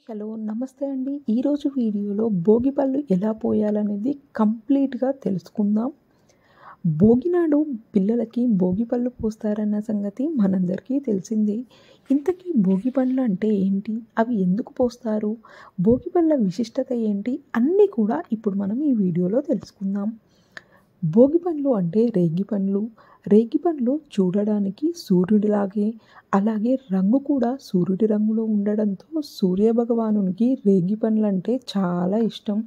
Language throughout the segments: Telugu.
హలో నమస్తే అండి. ఈరోజు వీడియోలో భోగిపళ్ళు ఎలా పోయాలనేది కంప్లీట్‌గా తెలుసుకుందాం. భోగి నాడు పిల్లలకి భోగిపళ్ళు పోస్తారన్న సంగతి మనందరికీ తెలిసిందే. ఇంతకీ భోగిపళ్ళు అంటే ఏంటి? అవి ఎందుకు పోస్తారు? భోగిపళ్ళ విశిష్టత ఏంటి? అన్నీ కూడా ఇప్పుడు మనం ఈ వీడియోలో తెలుసుకుందాం. భోగిపండ్లు అంటే రేగిపండ్లు. రేగిపండ్లు చూడడానికి సూర్యుడిలాగే, అలాగే రంగు కూడా సూర్యుడి రంగులో ఉండడంతో సూర్యభగవానునికి రేగిపండ్లంటే చాలా ఇష్టం.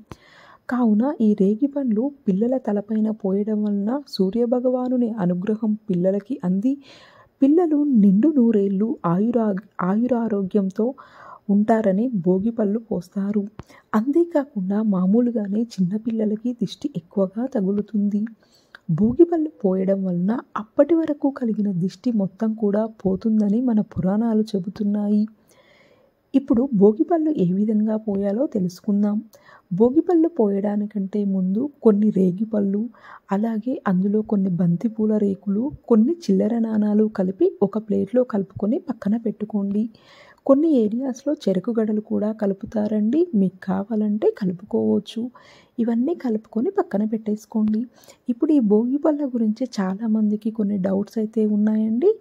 కావున ఈ రేగిపండ్లు పిల్లల తలపైన పోయడం వలన సూర్యభగవానుని అనుగ్రహం పిల్లలకి అంది పిల్లలు నిండు నూరేళ్ళు ఆయురారోగ్యంతో ఉంటారని భోగిపళ్ళు పోస్తారు. అంతేకాకుండా మామూలుగానే చిన్నపిల్లలకి దిష్టి ఎక్కువగా తగులుతుంది. భోగిపళ్ళు పోయడం వలన అప్పటి వరకు కలిగిన దిష్టి మొత్తం కూడా పోతుందని మన పురాణాలు చెబుతున్నాయి. ఇప్పుడు భోగిపళ్ళు ఏ విధంగా పోయాలో తెలుసుకుందాం. భోగిపళ్ళు పోయడానికంటే ముందు కొన్ని రేగిపళ్ళు, అలాగే అందులో కొన్ని బంతిపూల రేకులు, కొన్ని చిల్లర నాణాలు కలిపి ఒక ప్లేట్లో కలుపుకొని పక్కన పెట్టుకోండి. కొన్ని ఏరియాస్లో చెరుకు గడలు కూడా కలుపుతారండి. మీకు కావాలంటే కలుపుకోవచ్చు. ఇవన్నీ కలుపుకొని పక్కన పెట్టేసుకోండి. ఇప్పుడు ఈ భోగిపళ్ళ గురించి చాలామందికి కొన్ని డౌట్స్ అయితే ఉన్నాయండి.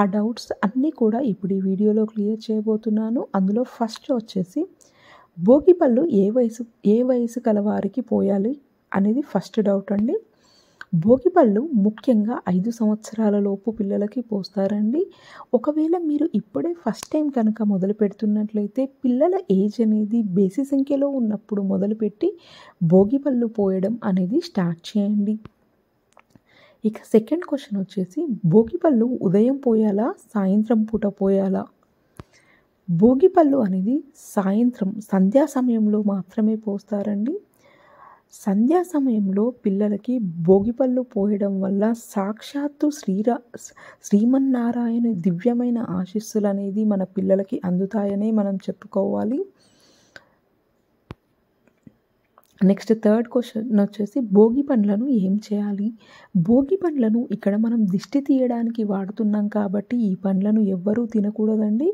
ఆ డౌట్స్ అన్నీ కూడా ఇప్పుడు ఈ వీడియోలో క్లియర్ చేయబోతున్నాను. అందులో ఫస్ట్ వచ్చేసి భోగిపళ్ళు ఏ వయసు కలవారికి పోయాలి అనేది ఫస్ట్ డౌట్ అండి. భోగిపళ్ళు ముఖ్యంగా 5 సంవత్సరాల లోపు పిల్లలకి పోస్తారండి. ఒకవేళ మీరు ఇప్పుడే ఫస్ట్ టైం కనుక మొదలు పెడుతున్నట్లయితే పిల్లల ఏజ్ అనేది బేసి సంఖ్యలో ఉన్నప్పుడు మొదలుపెట్టి భోగిపళ్ళు పోయడం అనేది స్టార్ట్ చేయండి. ఇక సెకండ్ క్వశ్చన్ వచ్చేసి భోగిపళ్ళు ఉదయం పోయాలా, సాయంత్రం పూట పోయాలా? భోగిపళ్ళు అనేది సాయంత్రం సంధ్యా సమయంలో మాత్రమే పోస్తారండి. సంధ్యా సమయంలో పిల్లలకి భోగిపళ్ళు పోయడం వల్ల సాక్షాత్తు శ్రీమన్నారాయణ దివ్యమైన ఆశీస్సులు అనేది మన పిల్లలకి అందుతాయని మనం చెప్పుకోవాలి. నెక్స్ట్ థర్డ్ క్వశ్చన్ వచ్చేసి భోగి పండ్లను ఏం చేయాలి? భోగి పండ్లను ఇక్కడ మనం దిష్టి తీయడానికి వాడుతున్నాం కాబట్టి ఈ పండ్లను ఎవ్వరూ తినకూడదండి.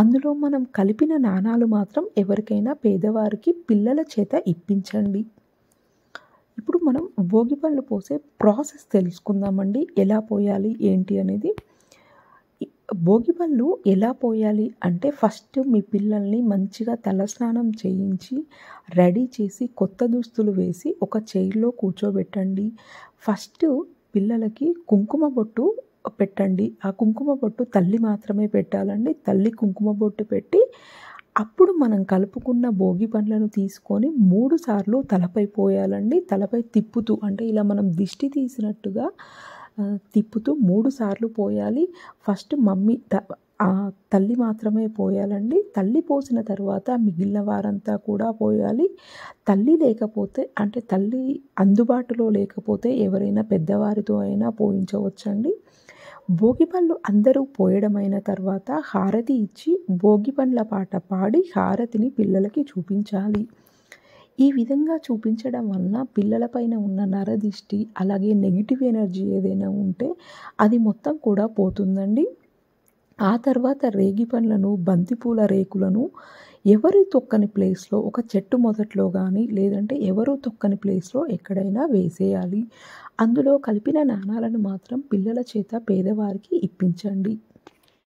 అందులో మనం కలిపిన నాణాలు మాత్రం ఎవరికైనా పేదవారికి పిల్లల చేత ఇప్పించండి. ఇప్పుడు మనం భోగిపళ్ళు పోసే ప్రాసెస్ తెలుసుకుందామండి. ఎలా పోయాలి ఏంటి అనేది. భోగిపళ్ళు ఎలా పోయాలి అంటే ఫస్ట్ మీ పిల్లల్ని మంచిగా తలస్నానం చేయించి రెడీ చేసి కొత్త దుస్తులు వేసి ఒక చైర్లో కూర్చోబెట్టండి. ఫస్ట్ పిల్లలకి కుంకుమ బొట్టు పెట్టండి. ఆ కుంకుమ బొట్టు తల్లి మాత్రమే పెట్టాలండి. తల్లి కుంకుమ బొట్టు పెట్టి అప్పుడు మనం కలుపుకున్న భోగి పండ్లను తీసుకొని 3 సార్లు తలపై పోయాలండి. తలపై తిప్పుతూ అంటే ఇలా మనం దిష్టి తీసినట్టుగా తిప్పుతూ 3 సార్లు పోయాలి. ఫస్ట్ తల్లి మాత్రమే పోయాలండి. తల్లి పోసిన తర్వాత మిగిలిన వారంతా కూడా పోయాలి. తల్లి లేకపోతే అంటే తల్లి అందుబాటులో లేకపోతే ఎవరైనా పెద్దవారితో అయినా పోయించవచ్చండి. భోగిపళ్ళు అందరూ పోయడమైన తర్వాత హారతి ఇచ్చి భోగిపండ్ల పాట పాడి హారతిని పిల్లలకి చూపించాలి. ఈ విధంగా చూపించడం వలన పిల్లలపైన ఉన్న నరదిష్టి అలాగే నెగిటివ్ ఎనర్జీ ఏదైనా ఉంటే అది మొత్తం కూడా పోతుందండి. ఆ తర్వాత రేగిపండ్లను బంతిపూల రేకులను ఎవరు తొక్కని ప్లేస్లో ఒక చెట్టు మొదట్లో కానీ లేదంటే ఎవరు తొక్కని ప్లేస్లో ఎక్కడైనా వేసేయాలి. అందులో కలిపిన నాణాలను మాత్రం పిల్లల చేత పేదవారికి ఇప్పించండి.